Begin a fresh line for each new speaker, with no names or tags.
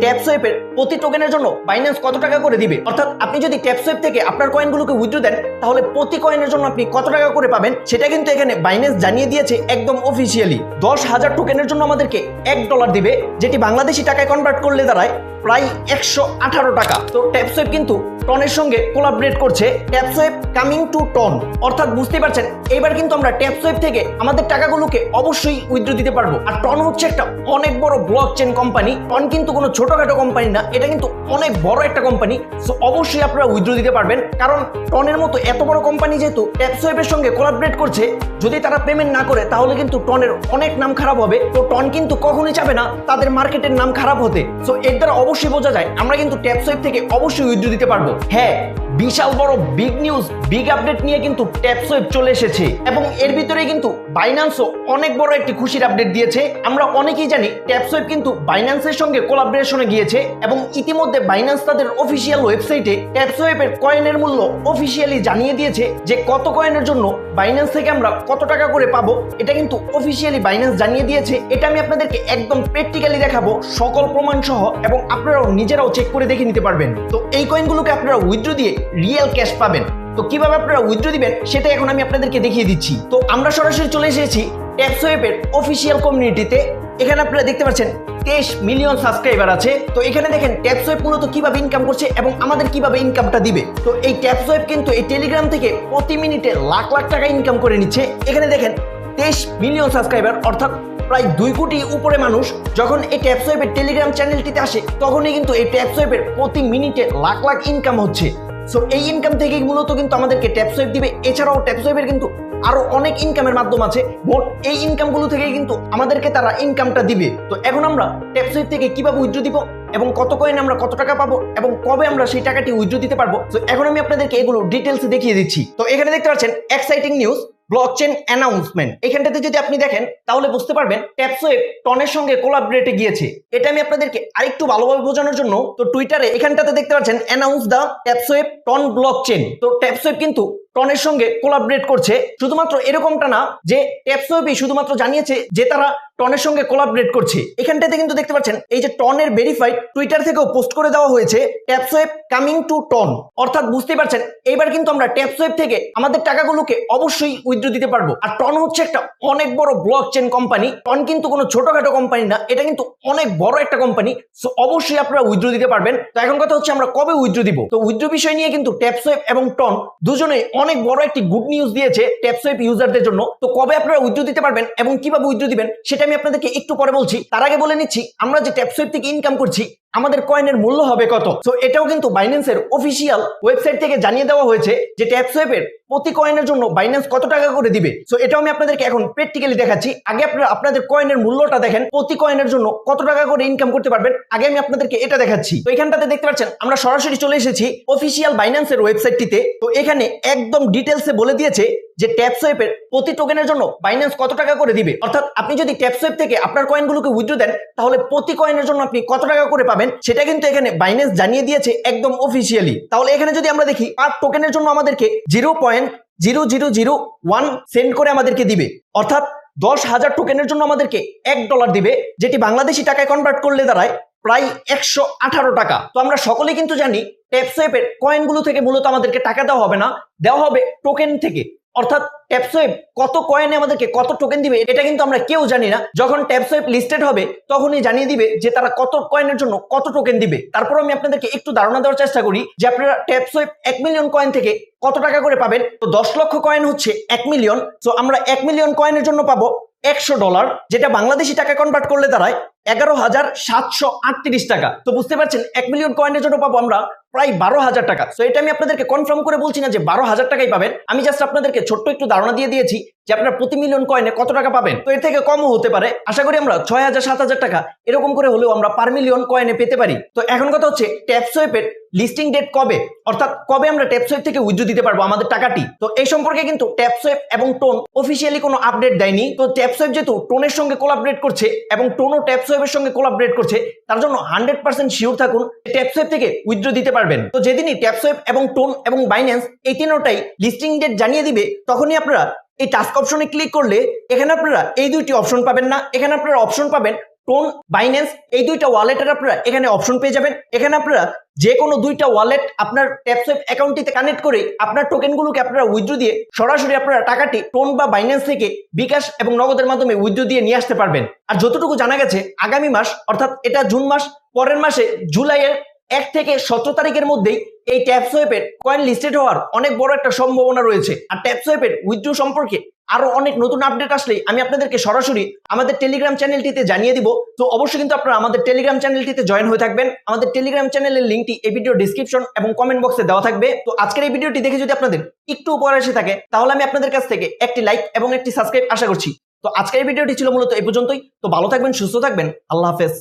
ট্যাপসোয়েপের প্রতি টোকেনের জন্য বাইন্যান্স কত টাকা করে দিবে, অর্থাৎ আপনি যদি ট্যাপসোয়েপ থেকে আপনার কয়েনগুলোকে উইথড্র দেন তাহলে প্রতি কয়েনের জন্য আপনি কত টাকা করে পাবেন সেটা কিন্তু এখানে বাইন্যান্স জানিয়ে দিয়েছে একদম অফিসিয়ালি। 10,000 টোকেনের জন্য আমাদেরকে $1 দিবে, যেটি বাংলাদেশি টাকায় কনভার্ট করলে দাঁড়ায় প্রায় 118 টাকা। তো ট্যাপসোয়েপ কিন্তু টনের সঙ্গে কোলাবরেট করছে, ট্যাপসোয়েপ কামিং টু টন, অর্থাৎ বুঝতেই পারছেন এবার কিন্তু আমরা ট্যাপসোয়েপ থেকে আমাদের টাকাগুলোকে অবশ্যই উইথড্র দিতে পারবো। আর টন হচ্ছে একটা অনেক বড় ব্লকচেন কোম্পানি, টন কিন্তু কোনো ছোটখাটো কোম্পানি না, এটা কিন্তু অনেক বড় একটা কোম্পানি। সো অবশ্যই আপনারা উইথড্র দিতে পারবেন, কারণ টনের মতো এত বড় কোম্পানি যেহেতু ট্যাপসোয়েপের সঙ্গে কোলাবরেট করছে, যদি তারা পেমেন্ট না করে তাহলে কিন্তু টনের অনেক নাম খারাপ হবে। তো টন কিন্তু কখনোই চাবে না তাদের মার্কেটের নাম খারাপ হতে। সো এর দ্বারা অবশ্যই বোঝা যায় আমরা কিন্তু ট্যাপসোয়েপ থেকে অবশ্যই উইথড্র দিতে পারবো। হ্যাঁ, বিশাল বড় বিগ নিউজ, বিগ আপডেট নিয়ে কিন্তু ট্যাপসোয়েপ চলে এসেছে এবং এর ভিতরে কিন্তু বাইন্যান্সও অনেক বড় একটি খুশির আপডেট দিয়েছে। আমরা অনেকেই জানি ট্যাপসোয়েপ কিন্তু বাইন্যান্সের সঙ্গে কোলাবরেশনে গিয়েছে এবং ইতিমধ্যে বাইন্যান্স তাদের অফিসিয়াল ওয়েবসাইটে ট্যাপসোয়েপের কয়েনের মূল্য অফিসিয়ালি জানিয়ে দিয়েছে যে কত কয়েনের জন্য বাইন্যান্স থেকে আমরা কত টাকা করে পাবো। এটা কিন্তু অফিসিয়ালি বাইন্যান্স জানিয়ে দিয়েছে। এটা আমি আপনাদেরকে একদম প্র্যাকটিক্যালি দেখাবো সকল প্রমাণ সহ, এবং আপনারাও নিজেরাও চেক করে দেখে নিতে পারবেন। তো এই কয়েনগুলোকে আপনারা উইথড্র দিয়ে রিয়েল ক্যাশ পাবেন। তো কিভাবে আপনারা উইথড্র দিবেন সেটা এখন আমি আপনাদেরকে দেখিয়ে দিচ্ছি। তো আমরা সরাসরি চলে এসেছি ট্যাপসোয়েপের অফিসিয়াল কমিউনিটিতে। এখানে আপনারা দেখতে পাচ্ছেন 23 মিলিয়ন সাবস্ক্রাইবার আছে। তো এখানে দেখেন ট্যাপসোয়েপ মূলত কিভাবে ইনকাম করছে এবং আমাদের কিভাবে ইনকামটা দিবে। তো এই ট্যাপসোয়েপ কিন্তু এই টেলিগ্রাম থেকে প্রতি মিনিটে লাখ লাখ টাকা ইনকাম করে নিচ্ছে। এখানে দেখেন 23 মিলিয়ন সাবস্ক্রাইবার, অর্থাৎ প্রায় 2 কোটি উপরে মানুষ যখন এই ট্যাপসোয়েপের টেলিগ্রাম চ্যানেলটিতে আসে তখনই কিন্তু এই ট্যাপসোয়েপের প্রতি মিনিটে লাখ লাখ ইনকাম হচ্ছে। সো এই ইনকাম থেকে মূলত কিন্তু আমাদেরকে ট্যাপসোয়েপ দিবে। এছাড়াও ট্যাপসোয়েপের কিন্তু আরো অনেক ইনকামের মাধ্যম আছে, মোট এই ইনকামগুলো থেকে কিন্তু আমাদেরকে তারা ইনকামটা দিবে। তো এখন আমরা ট্যাপসোয়েপ থেকে কিভাবে উইথড্র দিব এবং কত কয়েন আমরা কত টাকা পাবো এবং কবে আমরা সেই টাকাটি উইথড্র দিতে পারবো, তো এখন আমি আপনাদেরকে এগুলো ডিটেলসে দেখিয়ে দিচ্ছি। তো এখানে দেখতে পাচ্ছেন এক্সাইটিং নিউজ, ব্লকচেন অ্যানাউন্সমেন্ট। এখানটাতে যদি আপনি দেখেন তাহলে বুঝতে পারবেন ট্যাপসোয়েপ টনের সঙ্গে কোলাবরেটে গিয়েছে। এটা আমি আপনাদেরকে আরেকটু ভালোভাবে বোঝানোর জন্য তো টুইটারে এখানটাতে দেখতে পাচ্ছেন অ্যানাউন্স দা ট্যাপসোয়েপ টন ব্লকচেন। তো ট্যাপসোয়েপ কিন্তু টনের সঙ্গে কোলাবরেট করছে। শুধুমাত্র এরকমটা না যে ট্যাপসোয়েপই শুধুমাত্র জানিয়েছে যে তারা টনের সঙ্গে কোলাবরেট করছে, এখানটাতে কিন্তু দেখতে পাচ্ছেন এই যে টনের ভেরিফাইড টুইটার থেকেও পোস্ট করে দেওয়া হয়েছে ট্যাপসোয়েপ কামিং টু টন, অর্থাৎ বুঝতেই পারছেন এইবার কিন্তু আমরা ট্যাপসোয়েপ থেকে আমাদের টাকাগুলোকে অবশ্যই উইথড্র দিতে পারবো। আর টন হচ্ছে একটা অনেক বড় ব্লকচেন কোম্পানি, টন কিন্তু কোনো ছোটখাটো কোম্পানি না, এটা কিন্তু অনেক বড় একটা কোম্পানি। সো অবশ্যই আপনারা উইথড্র দিতে পারবেন। তো এখন কথা হচ্ছে আমরা কবে উইথড্র দিব। তো উইথড্র বিষয় নিয়ে কিন্তু ট্যাপসোয়েপ এবং টন দুজনেই অনেক বড় একটি গুড নিউজ দিয়েছে ট্যাপসোয়েপ ইউজারদের জন্য। তো কবে আপনারা উইথড্র দিতে পারবেন এবং কিভাবে উইথড্র দিবেন সেটা আমি আপনাদেরকে একটু পরে বলছি। তার আগে বলে নিচ্ছি আমরা যে ট্যাপসোয়েপ থেকে ইনকাম করছি আমাদের কয়েনের মূল্য হবে কত। তো এটাও কিন্তু বাইন্যান্সের অফিসিয়াল ওয়েবসাইট থেকে জানিয়ে দেওয়া হয়েছে যে ট্যাপসোয়েপের প্রতি কয়েনের জন্য বাইন্যান্স কত টাকা করে দিবে। সো এটাও আমি আপনাদেরকে এখন প্র্যাকটিক্যালি দেখাচ্ছি। আগে আপনারা আপনাদের কয়েনের মূল্যটা দেখেন, প্রতি কয়েনের জন্য কত টাকা করে ইনকাম করতে পারবেন আগে আমি আপনাদেরকে এটা দেখাচ্ছি। তো এখানটাতে দেখতে পাচ্ছেন আমরা সরাসরি চলে এসেছি অফিসিয়াল বাইন্যান্সের ওয়েবসাইটটিতে। তো এখানে একদম ডিটেলসে বলে দিয়েছে যে ট্যাপসোয়েপের প্রতি টোকেনের জন্য বাইন্যান্স কত টাকা করে দিবে, অর্থাৎ আপনি যদি ট্যাপসোয়েপ থেকে আপনার কয়েনগুলোকে উইথড্র দেন তাহলে প্রতি কয়েনের জন্য আপনি কত টাকা করে পাবেন সেটা কিন্তু এখানে বাইন্যান্স জানিয়ে দিয়েছে একদম অফিসিয়ালি। তাহলে এখানে যদি আমরা দেখি পার টোকেনের জন্য আমাদেরকে 0.0001 সেন্ড করে আমাদেরকে দিবে, অর্থাৎ 10,000 টোকেনের জন্য আমাদেরকে $1 দিবে, যেটি বাংলাদেশি টাকায় কনভার্ট করলে দাঁড়ায় প্রায় 118 টাকা। তো আমরা সকলেই কিন্তু জানি ট্যাপসোয়েপের কয়েনগুলো থেকে মূলত আমাদেরকে টাকা দেওয়া হবে না, দেওয়া হবে টোকেন থেকে। অর্থাৎ ট্যাপসোয়েপ কত কয়েনে আমাদেরকে কত টোকেন দিবে এটা কিন্তু আমরা কেউ জানি না। যখন ট্যাপসোয়েপ লিস্টেড হবে তখনই জানিয়ে দিবে যে তারা কত কয়েনের জন্য কত টোকেন দিবে। তারপর আমি আপনাদেরকে একটু ধারণা দেওয়ার চেষ্টা করি যে আপনারা ট্যাপসোয়েপ 1 মিলিয়ন কয়েন থেকে কত টাকা করে পাবেন। তো 10 লক্ষ কয়েন হচ্ছে 1 মিলিয়ন। তো আমরা 1 মিলিয়ন কয়েনের জন্য পাবো $100, যেটা বাংলাদেশি টাকা কনভার্ট করলে দাঁড়ায় 11,738 টাকা। তো বুঝতে পারছেন 1 মিলিয়ন কয়েনের জন্য পাবো আমরা প্রায় 12,000 টাকা। তো এটা আমি আপনাদেরকে কনফার্ম করে বলছি না যে 12,000 টাকাই পাবেন, আমি জাস্ট আপনাদেরকে ছোট্ট একটু ধারণা দিয়ে দিয়েছি যে আপনারা প্রতি মিলিয়ন কয়েনে কত টাকা পাবেন। তো এর থেকে কমও হতে পারে, আশা করি আমরা 6,000 7,000 টাকা এরকম করে হলেও আমরা পার মিলিয়ন কয়েনে পেতে পারি। তো এখন কথা হচ্ছে ট্যাপসোয়েপের লিস্টিং ডেট কবে, অর্থাৎ কবে আমরা ট্যাপসোয়েপ থেকে উইথড্র দিতে পারবো আমাদের টাকাটি। তো এই সম্পর্কে কিন্তু ট্যাপসোয়েপ এবং টোন অফিসিয়ালি কোনো আপডেট দেয়নি। তো ট্যাপসোয়েপ যেহেতু টোনের সঙ্গে কোলাবরেট করছে এবং টোনও ট্যাপসোয়েপের সঙ্গে কোলাবরেট করছে, তার জন্য 100% শিওর থাকুন ট্যাপসোয়েপ থেকে উইথড্র দিতে পারবেন। তো যেদিনই ট্যাপসোয়েপ এবং টোন এবং বাইন্যান্স এই তিনটাই লিস্টিং ডেট জানিয়ে দিবে তখনই আপনারা এই টাস্ক অপশনে ক্লিক করলে এখানে আপনারা এই দুইটি অপশন পাবেন না, এখানে আপনারা অপশন পাবেন টোন, বাইন্যান্স এই দুইটা ওয়ালেটের আপনারা এখানে অপশন পেয়ে যাবেন। এখানে আপনারা যে কোনো দুইটা ওয়ালেট আপনার ট্যাপসোয়েপ অ্যাকাউন্টটিতে কানেক্ট করে আপনার টোকেনগুলোকে আপনারা উইথড্র দিয়ে সরাসরি আপনারা টাকাটি টোন বা বাইন্যান্স থেকে বিকাশ এবং নগদের মাধ্যমে উইথড্র দিয়ে নিয়ে আসতে পারবেন। আর যতটুকু জানা গেছে আগামী মাস অর্থাৎ এটা জুন মাস, পরের মাসে জুলাইয়ের 1 থেকে 17 তারিখের মধ্যেই এই ট্যাপসোয়েপের কয়েন লিস্টেড হওয়ার অনেক বড় একটা সম্ভাবনা রয়েছে। আর ট্যাপসোয়েপের উইথড্র সম্পর্কে আরো অনেক নতুন আপডেট আসলেই আমি আপনাদেরকে সরাসরি আমাদের টেলিগ্রাম চ্যানেলটিতে জানিয়ে দিব। তো অবশ্যই কিন্তু আপনারা আমাদের টেলিগ্রাম চ্যানেলটিতে জয়েন হয়ে থাকবেন। আমাদের টেলিগ্রাম চ্যানেলের লিঙ্কটি এই ভিডিও ডিসক্রিপশন এবং কমেন্ট বক্সে দেওয়া থাকবে। তো আজকের এই ভিডিওটি দেখে যদি আপনাদের একটু উপকার এসে থাকে তাহলে আমি আপনাদের কাছ থেকে একটি লাইক এবং একটি সাবস্ক্রাইব আশা করছি। তো আজকের এই ভিডিওটি ছিল মূলত এই পর্যন্তই। তো ভালো থাকবেন, সুস্থ থাকবেন, আল্লাহ হাফেজ।